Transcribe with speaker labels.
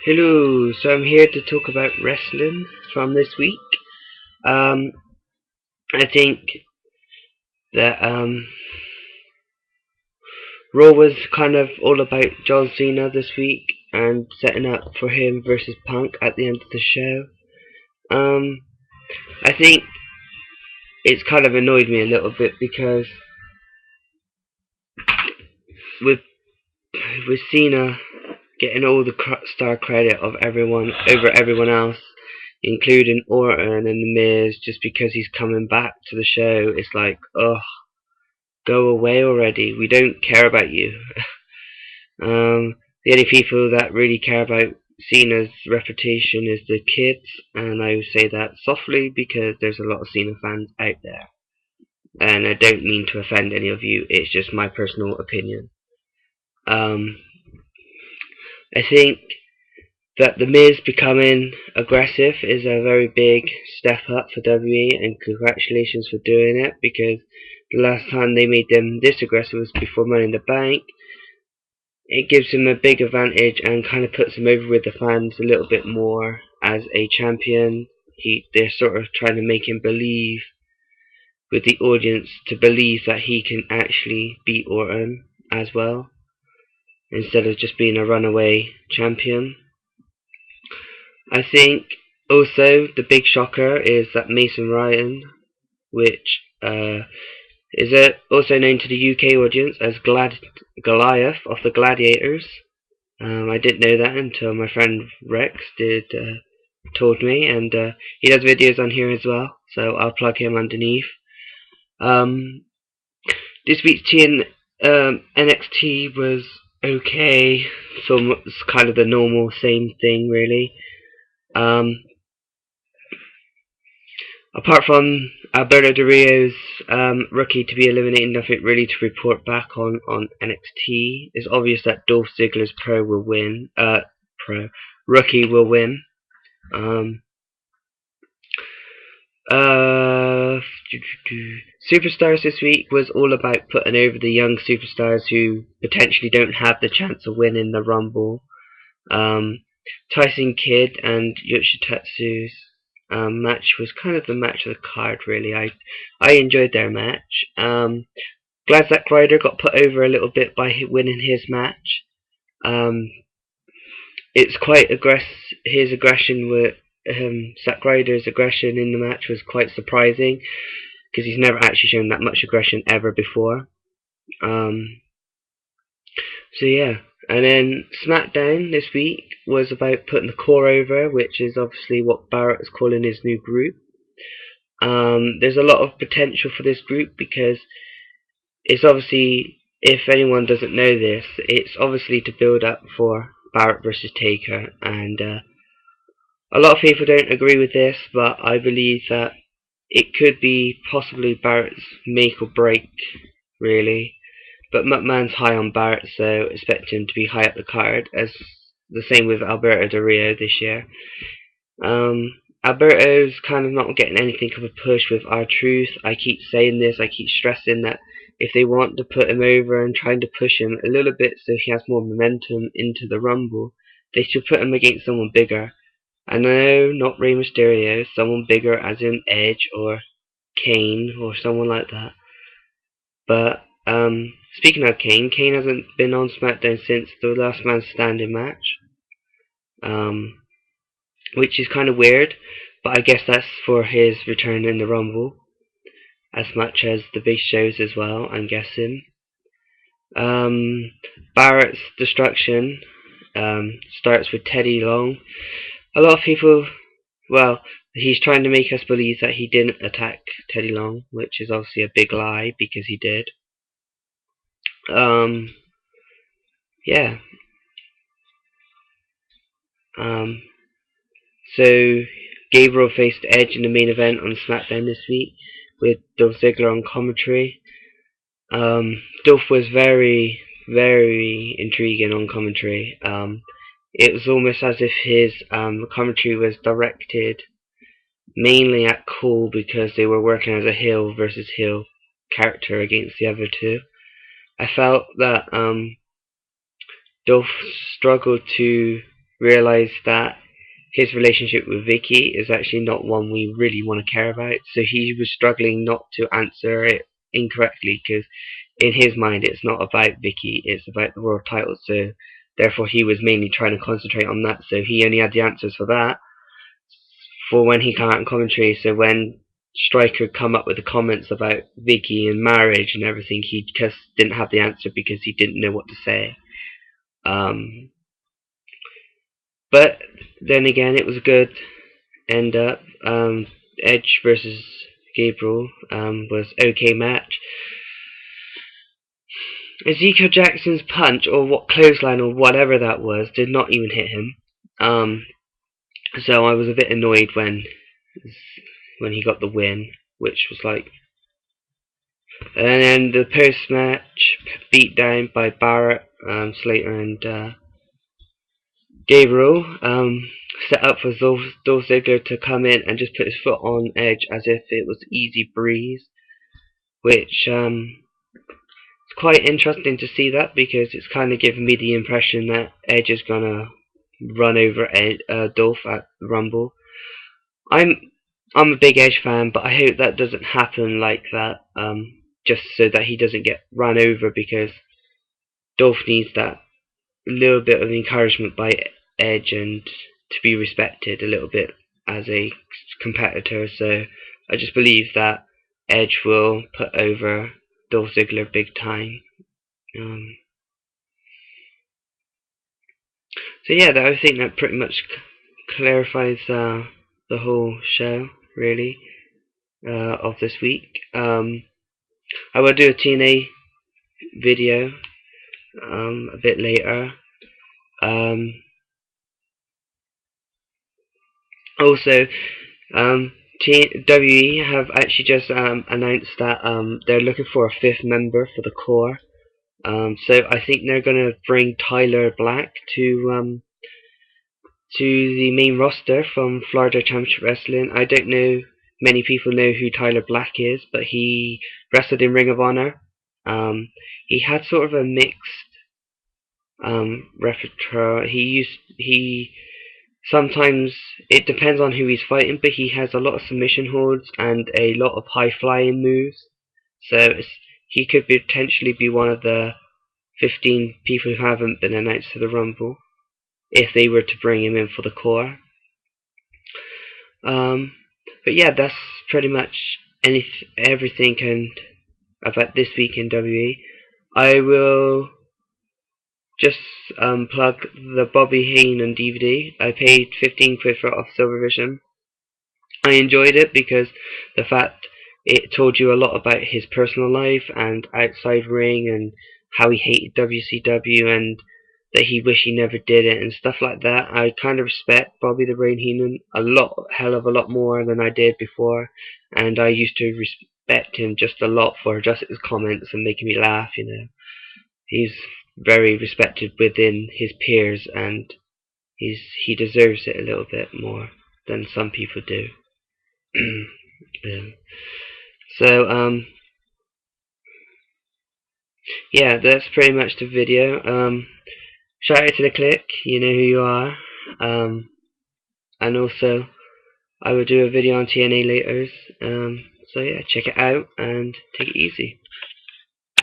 Speaker 1: Hello, so I'm here to talk about wrestling from this week. Um, I think that Raw was kind of all about John Cena this week and setting up for him versus Punk at the end of the show. Um, I think it's kind of annoyed me a little bit because with with Cena getting all the star credit of everyone over everyone else, including Orton and The Miz, just because he's coming back to the show, it's like, oh, go away already. We don't care about you. The only people that really care about Cena's reputation is the kids, and I say that softly because there's a lot of Cena fans out there. And I don't mean to offend any of you, it's just my personal opinion. Um, I think that The Miz becoming aggressive is a very big step up for WWE, and congratulations for doing it, because the last time they made them this aggressive was before Money in the Bank. It gives him a big advantage and kind of puts him over with the fans a little bit more as a champion. They're sort of trying to make him believe, with the audience, to believe that he can actually beat Orton as well, instead of just being a runaway champion. I think also the big shocker is that Mason Ryan, which is also known to the UK audience as Goliath of the Gladiators. I didn't know that until my friend Rex told me, and he does videos on here as well, so I'll plug him underneath. Um, this week's NXT was okay, so it's kind of the normal same thing really. Apart from Alberto Del Rio's rookie to be eliminated, nothing really to report back on NXT. It's obvious that Dolph Ziggler's rookie will win. Uh, Superstars this week was all about putting over the young superstars who potentially don't have the chance of winning the Rumble. Tyson Kidd and Yoshitatsu's match was kind of the match of the card, really. I enjoyed their match. Glad Zack Ryder got put over a little bit by winning his match. It's quite his aggression with Zack Ryder's aggression in the match was quite surprising, because he's never actually shown that much aggression ever before. So yeah, and then Smackdown this week was about putting the core over, which is obviously what Barrett is calling his new group. There's a lot of potential for this group because it's obviously, if anyone doesn't know this, it's obviously to build up for Barrett versus Taker, and a lot of people don't agree with this, but I believe that it could be possibly Barrett's make or break, really. But McMahon's high on Barrett, so expect him to be high up the card, as the same with Alberto Del Rio this year. Alberto's kind of not getting anything of a push with R-Truth. I keep saying this, I keep stressing that if they want to put him over and trying to push him a little bit so he has more momentum into the Rumble, they should put him against someone bigger. I know, not Rey Mysterio, someone bigger as in Edge or Kane or someone like that. But speaking of Kane hasn't been on SmackDown since the Last Man Standing match, which is kind of weird, but I guess that's for his return in the Rumble, as much as the big shows as well, I'm guessing. Barrett's destruction starts with Teddy Long. A lot of people, well, he's trying to make us believe that he didn't attack Teddy Long, which is obviously a big lie, because he did. Yeah. So Gabriel faced Edge in the main event on SmackDown this week with Dolph Ziggler on commentary. Dolph was very, very intriguing on commentary. It was almost as if his commentary was directed mainly at Cole, because they were working as a heel versus heel character against the other two. I felt that Dolph struggled to realised that his relationship with Vicky is actually not one we really want to care about. So he was struggling not to answer it incorrectly, because in his mind it's not about Vicky, it's about the world title. So therefore he was mainly trying to concentrate on that. So he only had the answers for that for when he came out in commentary. So when Stryker come up with the comments about Vicky and marriage and everything, he just didn't have the answer because he didn't know what to say. But then again, it was a good end up. Edge versus Gabriel was okay match. Ezekiel Jackson's punch, or what clothesline or whatever that was, did not even hit him. So I was a bit annoyed when he got the win, which was like. And then the post-match beatdown by Barrett, Slater, and Gabriel set up for Dolph Ziggler to come in and just put his foot on Edge as if it was easy breeze, which it's quite interesting to see that, because it's kind of giving me the impression that Edge is gonna run over Dolph at the Rumble. I'm a big Edge fan, but I hope that doesn't happen like that, just so that he doesn't get run over, because Dolph needs that little bit of encouragement by Edge and to be respected a little bit as a competitor. So I just believe that Edge will put over Dolph Ziggler big time. So yeah, I think that pretty much clarifies the whole show, really, of this week. I will do a TNA video a bit later. Also, WWE have actually just announced that they're looking for a fifth member for the core. So I think they're going to bring Tyler Black to the main roster from Florida Championship Wrestling. I don't know many people know who Tyler Black is, but he wrestled in Ring of Honor. He had sort of a mixed repertoire. He sometimes, it depends on who he's fighting, but he has a lot of submission holds and a lot of high flying moves. So he could potentially be one of the 15 people who haven't been announced to the Rumble, if they were to bring him in for the core. But yeah, that's pretty much everything about this week in WWE. I will just plug the Bobby Heenan DVD. I paid 15 quid for it off Silvervision. I enjoyed it because the fact it told you a lot about his personal life and outside ring, and how he hated WCW and that he wished he never did it and stuff like that. I kind of respect Bobby the Brain Heenan hell of a lot more than I did before, and I used to respect him just a lot for just his comments and making me laugh. He's very respected within his peers, and he deserves it a little bit more than some people do. Yeah. So yeah, that's pretty much the video. Shout out to the click, you know who you are. And also I will do a video on TNA later. So yeah, check it out and take it easy.